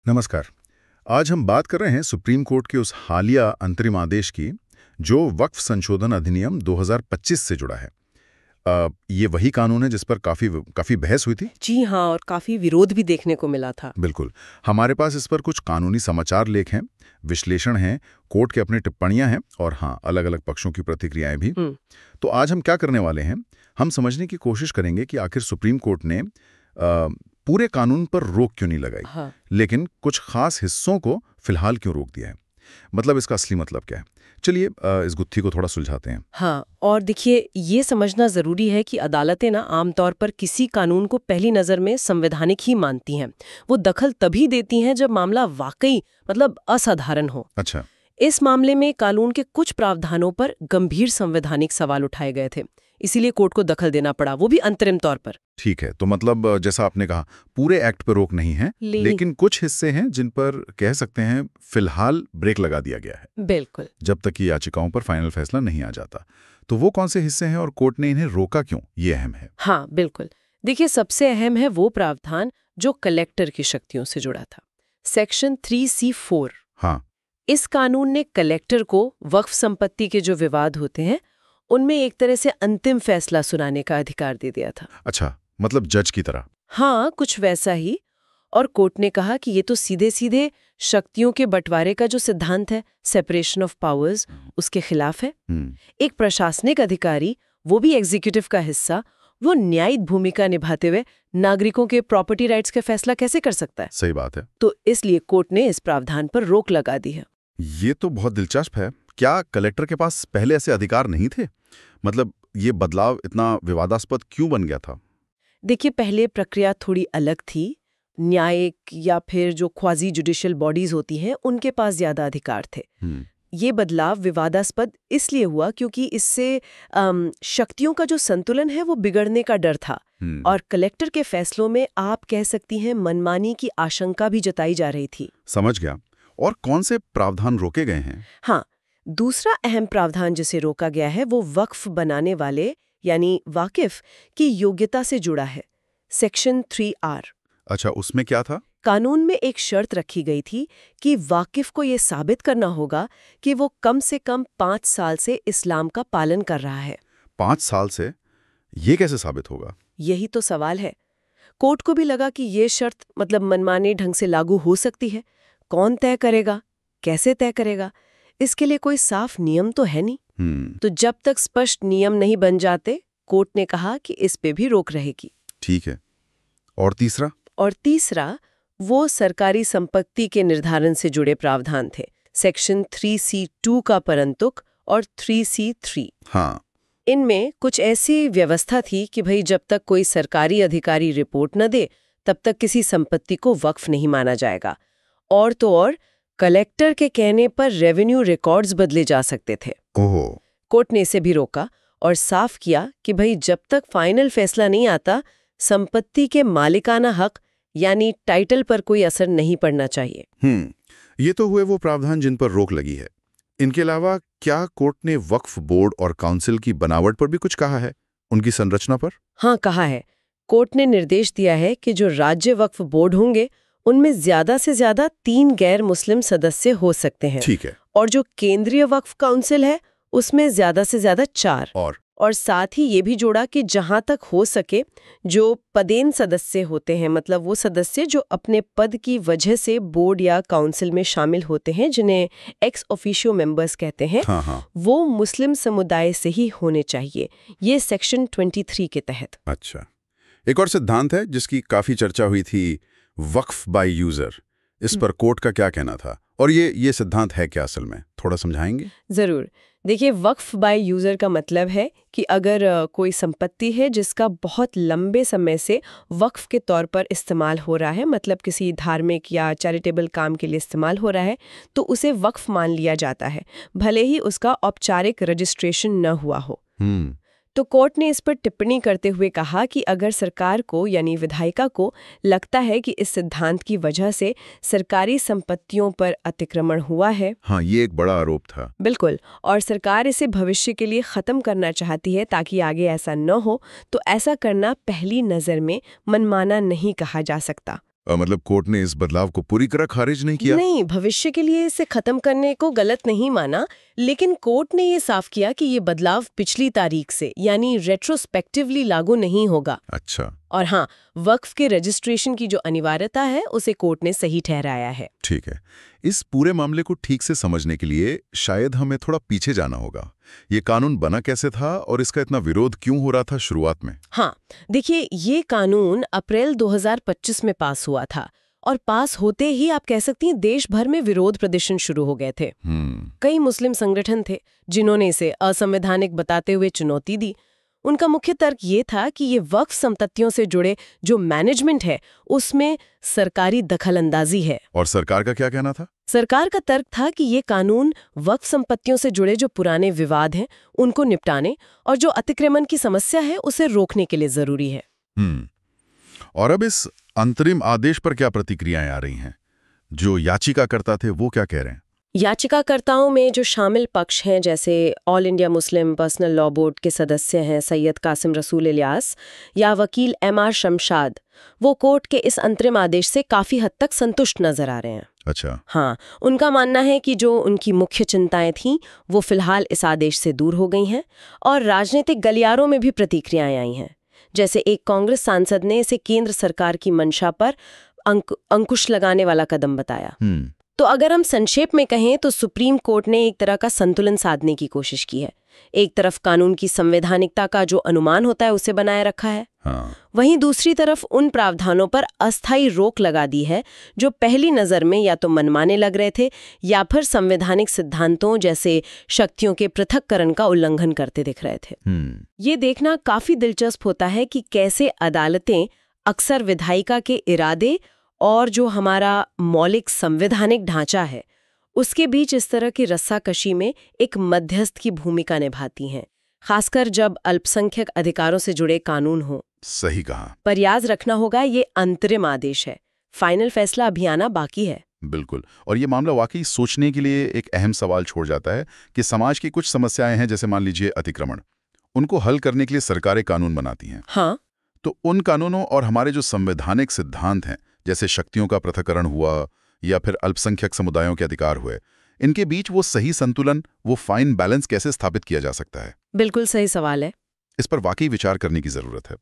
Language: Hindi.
नमस्कार। आज हम बात कर रहे हैं सुप्रीम कोर्ट के उस हालिया अंतरिम आदेश की जो वक्फ संशोधन अधिनियम 2025 से जुड़ा है। ये वही कानून है जिस पर काफी बहस हुई थी। जी हाँ, और काफी विरोध भी देखने को मिला था। बिल्कुल। हमारे पास इस पर कुछ कानूनी समाचार लेख हैं, विश्लेषण हैं, कोर्ट के अपनी टिप्पणियां हैं और हाँ, अलग अलग पक्षों की प्रतिक्रियाएं भी। तो आज हम क्या करने वाले हैं, हम समझने की कोशिश करेंगे कि आखिर सुप्रीम कोर्ट ने पूरे कानून पर रोक क्यों नहीं लगाई, हाँ। लेकिन कुछ खास हिस्सों को फिलहाल क्यों रोक दिया है। मतलब इसका असली मतलब क्या है। चलिए इस गुत्थी को थोड़ा सुलझाते हैं। हाँ, और देखिए, ये समझना जरूरी है कि अदालतें ना आमतौर पर किसी कानून को पहली नजर में संवैधानिक ही मानती हैं। वो दखल तभी देती हैं जब मामला वाकई असाधारण हो। अच्छा। इस मामले में कानून के कुछ प्रावधानों पर गंभीर संवैधानिक सवाल उठाए गए थे, इसीलिए कोर्ट को दखल देना पड़ा, वो भी अंतरिम तौर पर। ठीक है, तो मतलब जैसा आपने कहा, पूरे एक्ट पर रोक नहीं है, लेकिन कुछ हिस्से हैं जिन पर कह सकते हैं फिलहाल ब्रेक लगा दिया गया है। बिल्कुल। जब तक कि याचिकाओं पर फाइनल फैसला नहीं आ जाता। तो वो कौन से हिस्से हैं और कोर्ट ने इन्हें रोका क्यों, ये अहम है। हाँ बिल्कुल। देखिए, सबसे अहम है वो प्रावधान जो कलेक्टर की शक्तियों से जुड़ा था, सेक्शन 3C4। हाँ। इस कानून ने कलेक्टर को वक्फ संपत्ति के जो विवाद होते हैं उनमें एक तरह से अंतिम फैसला सुनाने का अधिकार दे दिया था। अच्छा, मतलब जज की तरह। हाँ, कुछ वैसा ही। और कोर्ट ने कहा कि ये तो सीधे सीधे शक्तियों के बंटवारे का जो सिद्धांत है, सेपरेशन ऑफ पावर्स, उसके खिलाफ है। एक प्रशासनिक अधिकारी, वो भी एग्जीक्यूटिव का हिस्सा, वो न्यायिक भूमिका निभाते हुए नागरिकों के प्रॉपर्टी राइट्स का फैसला कैसे कर सकता है। सही बात है। तो इसलिए कोर्ट ने इस प्रावधान पर रोक लगा दी है। ये तो बहुत दिलचस्प है। क्या कलेक्टर के पास पहले ऐसे अधिकार नहीं थे? मतलब ये बदलाव इतना विवादास्पद क्यों बन गया था? देखिए, पहले प्रक्रिया थोड़ी अलग थी। न्यायिक या फिर जो क्वाजी जुडिशियल बॉडीज होती हैं, उनके पास ज्यादा अधिकार थे। ये बदलाव विवादास्पद इसलिए हुआ क्योंकि इससे शक्तियों का जो संतुलन है वो बिगड़ने का डर था। और कलेक्टर के फैसलों में आप कह सकती हैं मनमानी की आशंका भी जताई जा रही थी। समझ गया। और कौन से प्रावधान रोके गए हैं? हाँ, दूसरा अहम प्रावधान जिसे रोका गया है वो वक्फ बनाने वाले यानी वाकिफ की योग्यता से जुड़ा है, सेक्शन 3R। अच्छा, उसमें क्या था? कानून में एक शर्त रखी गई थी कि वाकिफ को ये साबित करना होगा कि वो कम से कम 5 साल से इस्लाम का पालन कर रहा है। 5 साल से? ये कैसे साबित होगा? यही तो सवाल है। कोर्ट को भी लगा कि ये शर्त मनमाने ढंग से लागू हो सकती है। कौन तय करेगा, कैसे तय करेगा, इसके लिए कोई साफ नियम तो है नहीं। तो जब तक स्पष्ट नियम नहीं बन जाते, कोर्ट ने कहा कि इस पे भी रोक रहेगी। ठीक है। और तीसरा? और तीसरा वो सरकारी संपत्ति के निर्धारण से जुड़े प्रावधान थे, सेक्शन 3C2 का परंतुक और 3C3। हाँ। इनमें कुछ ऐसी व्यवस्था थी कि भाई जब तक कोई सरकारी अधिकारी रिपोर्ट न दे तब तक किसी संपत्ति को वक्फ नहीं माना जाएगा। और तो और कलेक्टर के कहने पर रेवेन्यू रिकॉर्ड्स बदले जा सकते थे। ओहो। कोर्ट ने इसे भी रोका और साफ किया कि भाई जब तक फाइनल फैसला नहीं आता, संपत्ति के मालिकाना हक यानी टाइटल पर कोई असर नहीं पड़ना चाहिए। ये तो हुए वो प्रावधान जिन पर रोक लगी है। इनके अलावा क्या कोर्ट ने वक्फ बोर्ड और काउंसिल की बनावट पर भी कुछ कहा है, उनकी संरचना पर? हाँ, कहा है। कोर्ट ने निर्देश दिया है कि जो राज्य वक्फ बोर्ड होंगे उनमें ज्यादा से ज्यादा 3 गैर मुस्लिम सदस्य हो सकते हैं। ठीक है। और जो केंद्रीय वक्फ काउंसिल है उसमें ज्यादा से ज्यादा 4। और साथ ही ये भी जोड़ा कि जहां तक हो सके जो पदेन सदस्य होते हैं, वो सदस्य जो अपने पद की वजह से बोर्ड या काउंसिल में शामिल होते हैं, जिन्हें एक्स ऑफिशियो मेंबर्स कहते हैं, वो मुस्लिम समुदाय से ही होने चाहिए। ये सेक्शन 23 के तहत। अच्छा, एक और सिद्धांत है जिसकी काफी चर्चा हुई थी, वक्फ बाय यूजर। इस पर कोर्ट का क्या कहना था और ये सिद्धांत है क्या असल में, थोड़ा समझाएंगे? जरूर। देखिए, वक्फ बाय यूजर का मतलब है कि अगर कोई संपत्ति है जिसका बहुत लंबे समय से वक्फ के तौर पर इस्तेमाल हो रहा है, किसी धार्मिक या चैरिटेबल काम के लिए इस्तेमाल हो रहा है, तो उसे वक्फ मान लिया जाता है, भले ही उसका औपचारिक रजिस्ट्रेशन न हुआ हो। तो कोर्ट ने इस पर टिप्पणी करते हुए कहा कि अगर सरकार को यानी विधायिका को लगता है कि इस सिद्धांत की वजह से सरकारी संपत्तियों पर अतिक्रमण हुआ है, हाँ, ये एक बड़ा आरोप था। बिल्कुल, और सरकार इसे भविष्य के लिए खत्म करना चाहती है ताकि आगे ऐसा न हो, तो ऐसा करना पहली नजर में मनमाना नहीं कहा जा सकता। मतलब कोर्ट ने इस बदलाव को पूरी तरह खारिज नहीं किया? नहीं, भविष्य के लिए इसे खत्म करने को गलत नहीं माना, लेकिन कोर्ट ने ये साफ किया कि ये बदलाव पिछली तारीख से यानी रेट्रोस्पेक्टिवली लागू नहीं होगा। अच्छा। और हाँ, वक्फ के रजिस्ट्रेशन की जो अनिवार्यता है उसे कोर्ट ने सही ठहराया है। ठीक है। इस पूरे मामले को ठीक से समझने के लिए शायद हमें थोड़ा पीछे जाना होगा। ये कानून बना कैसे था और इसका इतना विरोध क्यों हो रहा था शुरुआत में? हाँ, देखिए, ये कानून अप्रैल 2025 में पास हुआ था और पास होते ही आप कह सकती हैं देश भर में विरोध प्रदर्शन शुरू हो गए थे। कई मुस्लिम संगठन थे जिन्होंने इसे असंवैधानिक बताते हुए चुनौती दी। उनका मुख्य तर्क ये था कि ये वक्फ संपत्तियों से जुड़े जो मैनेजमेंट है उसमें सरकारी दखलंदाजी है। और सरकार का क्या कहना था? सरकार का तर्क था कि ये कानून वक्फ संपत्तियों से जुड़े जो पुराने विवाद हैं उनको निपटाने और जो अतिक्रमण की समस्या है उसे रोकने के लिए जरूरी है। और अब इस अंतरिम आदेश पर क्या प्रतिक्रियाएं आ रही हैं? जो याचिकाकर्ता थे वो क्या कह रहे हैं? याचिकाकर्ताओं में जो शामिल पक्ष हैं, जैसे all India Muslim personal law board के सदस्य हैं सैयद कासिम रसूल इलियास या वकील MR शमशाद, वो कोर्ट के इस अंतरिम आदेश से काफी हद तक संतुष्ट नजर आ रहे हैं। अच्छा। हाँ, उनका मानना है कि जो उनकी मुख्य चिंताएं थीं वो फिलहाल इस आदेश से दूर हो गई हैं और राजनीतिक गलियारों में भी प्रतिक्रियाएं आई हैं। जैसे एक कांग्रेस सांसद ने इसे केंद्र सरकार की मंशा पर अंकुश लगाने वाला कदम बताया। तो अगर हम संक्षेप में कहें तो सुप्रीम कोर्ट ने एक तरह का संतुलन साधने की कोशिश की है। एक तरफ कानून की संवैधानिकता का जो अनुमान होता है उसे बनाए रखा है, वहीं दूसरी तरफ उन प्रावधानों पर अस्थायी रोक लगा दी है जो पहली नजर में या तो मनमाने लग रहे थे या फिर संवैधानिक सिद्धांतों जैसे शक्तियों के पृथक्करण का उल्लंघन करते दिख रहे थे। ये देखना काफी दिलचस्प होता है कि कैसे अदालतें अक्सर विधायिका के इरादे और जो हमारा मौलिक संवैधानिक ढांचा है उसके बीच इस तरह की रस्साकशी में एक मध्यस्थ की भूमिका निभाती हैं, खासकर जब अल्पसंख्यक अधिकारों से जुड़े कानून हो। सही कहा। पर याद रखना होगा ये अंतरिम आदेश है, फाइनल फैसला अभी आना बाकी है। बिल्कुल। और ये मामला वाकई सोचने के लिए एक अहम सवाल छोड़ जाता है कि समाज की कुछ समस्याएं हैं, जैसे मान लीजिए अतिक्रमण, उनको हल करने के लिए सरकारें कानून बनाती हैं। हाँ, तो उन कानूनों और हमारे जो संवैधानिक सिद्धांत हैं, जैसे शक्तियों का पृथक्करण हुआ या फिर अल्पसंख्यक समुदायों के अधिकार हुए, इनके बीच वो सही संतुलन, वो फाइन बैलेंस कैसे स्थापित किया जा सकता है? बिल्कुल सही सवाल है। इस पर वाकई विचार करने की जरूरत है।